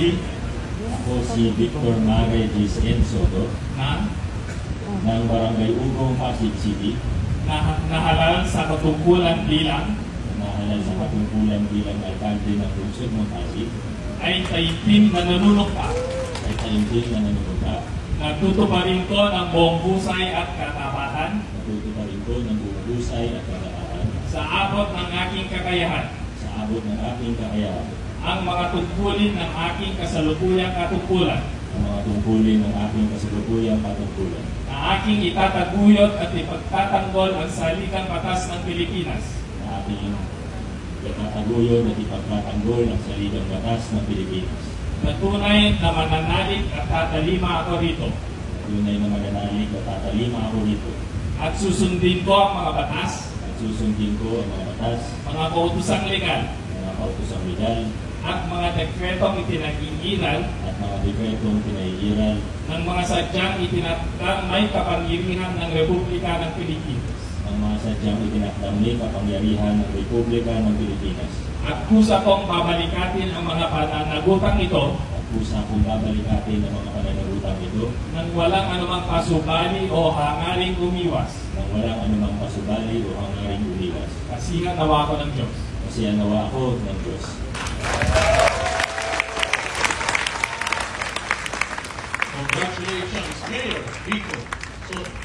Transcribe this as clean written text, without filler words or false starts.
si Ako si Victor Mare Gisien Soto ng Barangay Ugong, Pasig City, nahalal sa katungkulan bilang nahalal sa katungkulan bilang alkalde ng lungsod ng Pasig, ay taimtim na nanunukpa, ay taimtim na nanunukpa, nagtutuparin ko ng buong husay at katapatan natutuparin ko ng buong husay at katapatan sa abot ng aking kakayahan, sa abot ng aking kakayahan, ang mga tungkulin ng aking kasalukuyang katungkulan ang mga tungkulin ng aking kasalukuyang katungkulan na aking itataguyod at ipagtatanggol ang salikang batas ng Pilipinas na ating itataguyod at ipagtatanggol ang saligang batas ng Pilipinas. na tunay na mananalig at tatalima ako rito Tunay na mananalig at tatalima ako rito at susundin ko ang mga batas, at susundin ko ang mga batas, mga kautosang legal mga kautosang legal at mga dekretong itinag-iiral at mga dekretong pinaiiral ng mga sadyang itinatang may kapangyarihan ng Republika ng Pilipinas. ng mga sadyang itinakdang may kapangyarihan ng Republika ng Pilipinas. At kusa kong babalikatin ang mga pananagutang ito At kusa kung babalikatin ang mga pananagutang ito nang walang anumang pasubali o hangaring umiwas. nang walang anumang pasubali o hangaring umiwas. Kasi nga nawa ko ng Diyos. Kasi ang nawa ko ng Diyos. Congratulations, Mayor Vico Soto.